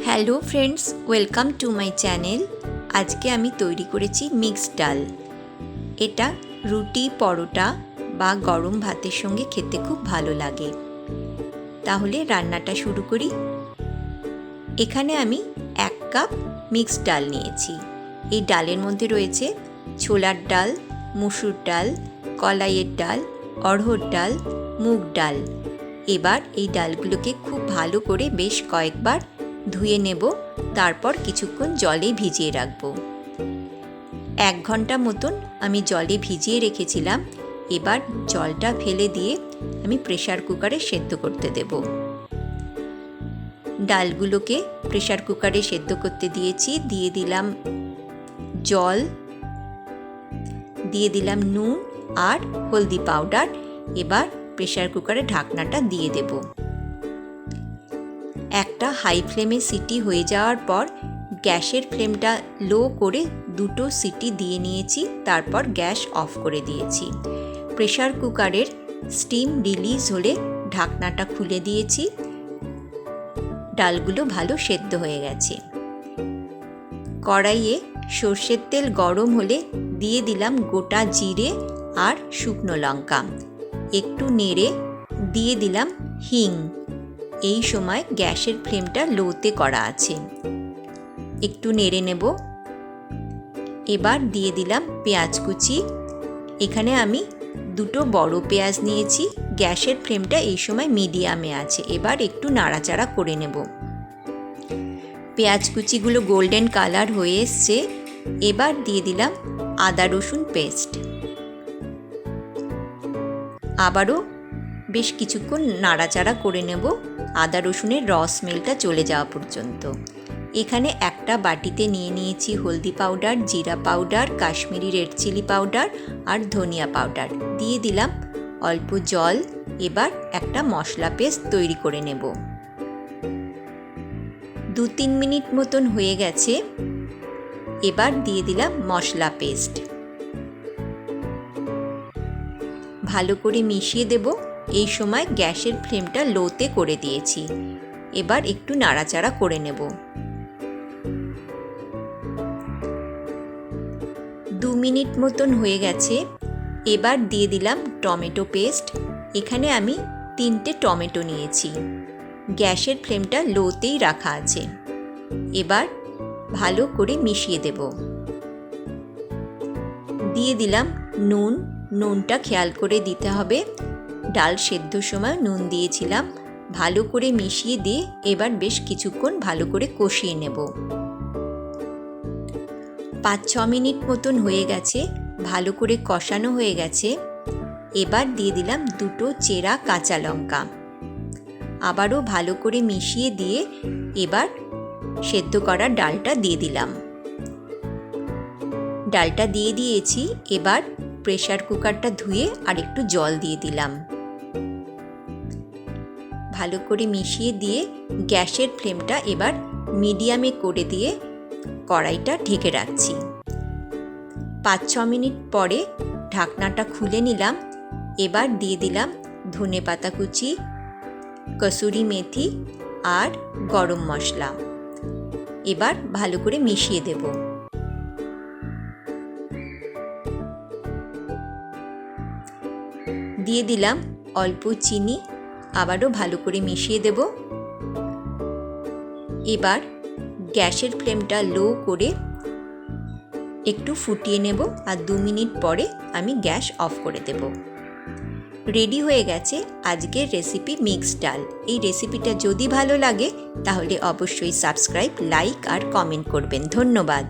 Hello friends, welcome to my channel. আজকে আমি তৈরি করেছি মিক্সড ডাল। এটা রুটি, পরোটা বা গরম ভাতের সঙ্গে খেতে খুব ভালো লাগে। তাহলে রান্নাটা শুরু করি। এখানে আমি 1 কাপ মিক্সড ডাল নিয়েছি। এই ডালের মধ্যে রয়েছে ছোলার ডাল, মুসুর ডাল, কলাইয়ের ডাল, অড়হর ডাল, মুগ ডাল। এবার এই ডালগুলোকে খুব ভালো করে বেশ কয়েকবার ধুয়ে নেব, তারপর কিছুক্ষণ জলে ভিজিয়ে রাখব। 1 ঘন্টা মতন আমি জলে ভিজিয়ে রেখেছিলাম। এবার জলটা ফেলে দিয়ে আমি প্রেসার কুকারে সেদ্ধ করতে দেব। ডালগুলোকে প্রেসার কুকারে সেদ্ধ করতে দিয়েছি। দিয়ে দিলাম জল, দিয়ে দিলাম নুন আর হলদি পাউডার। এবার প্রেসার কুকারে ঢাকনাটা দিয়ে দেব। একটা হাই ফ্লেমে সিটি হয়ে যাওয়ার পর গ্যাসের ফ্লেমটা লো করে 2টো সিটি দিয়ে নিয়েছি, তারপর গ্যাস অফ করে দিয়েছি। প্রেসার কুকারের স্টিম রিলিজ হলে ঢাকনাটা খুলে দিয়েছি। ডালগুলো ভালো সেদ্ধ হয়ে গেছে। কড়াইয়ে সর্ষের তেল গরম হলে দিয়ে দিলাম গোটা জিরে আর শুকনো লঙ্কা। একটু নেড়ে দিয়ে দিলাম হিং। এই সময় গ্যাসের ফ্লেমটা লোতে করা আছে। একটু নেড়ে নেব। এবার দিয়ে দিলাম পেঁয়াজ কুচি। এখানে আমি 2টো বড় পেঁয়াজ নিয়েছি। গ্যাসের ফ্লেমটা এই সময় মিডিয়ামে আছে। এবার একটু নাড়াচাড়া করে নেব। পেঁয়াজ কুচিগুলো গোল্ডেন কালার হয়ে এসছে। এবার দিয়ে দিলাম আদা রসুন পেস্ট। আবারও বেশ কিছুক্ষণ নাড়াচাড়া করে নেব, আদা রসুনের স্মেলটা চলে যাওয়া পর্যন্ত। এখানে একটা বাটিতে নিয়ে নিয়েছি হলদি পাউডার, জিরা powder, Kashmiri red chilli powder আর ধনিয়া পাউডার। দিয়ে দিলাম অল্প জল। এবার একটা মশলা পেস্ট তৈরি করে নেব। 2-3 মিনিট মতন হয়ে গেছে। এবার দিয়ে দিলাম মশলা পেস্ট। ভালো করে মিশিয়ে দেব। এই সময় গ্যাসের ফ্লেমটা লোতে করে দিয়েছি। এবার একটু নাড়াচাড়া করে নেব। 2 মিনিট মতন হয়ে গেছে। এবার দিয়ে দিলাম টমেটো পেস্ট। এখানে আমি 3টে টমেটো নিয়েছি। গ্যাসের ফ্লেমটা লোতেই রাখা আছে। এবার ভালো করে মিশিয়ে দেব। দিয়ে দিলাম নুন। নুনটা খেয়াল করে দিতে হবে। ডাল সেদ্ধর সময় নুন দিয়েছিলাম। ভালো করে মিশিয়ে দিয়ে এবার বেশ কিছুক্ষণ ভালো করে কষিয়ে নেব। 5-6 মিনিট মতন হয়ে গেছে। ভালো করে কষানো হয়ে গেছে। এবার দিয়ে দিলাম 2টো চেরা কাঁচা লঙ্কা। আবারও ভালো করে মিশিয়ে দিয়ে এবার সেদ্ধ করা ডালটা দিয়ে দিলাম। ডালটা দিয়ে দিয়েছি। এবার প্রেসার কুকারটা ধুয়ে আর একটু জল দিয়ে দিলাম। ভালো করে মিশিয়ে দিয়ে গ্যাসের ফ্লেমটা এবার মিডিয়ামে করে দিয়ে কড়াইটা ঢেকে রাখছি। 5-6 মিনিট পরে ঢাকনাটা খুলে নিলাম। এবার দিয়ে দিলাম ধনেপাতা কুচি, কসুরি মেথি আর গরম মশলা। এবার ভালো করে মিশিয়ে দেব। দিয়ে দিলাম অল্প চিনি। আবারও ভালো করে মিশিয়ে দেব। এবার গ্যাসের ফ্লেমটা লো করে একটু ফুটিয়ে নেব আর 2 মিনিট পরে আমি গ্যাস অফ করে দেব। রেডি হয়ে গেছে আজকের রেসিপি মিক্সড ডাল। এই রেসিপিটা যদি ভালো লাগে তাহলে অবশ্যই সাবস্ক্রাইব, লাইক আর কমেন্ট করবেন। ধন্যবাদ।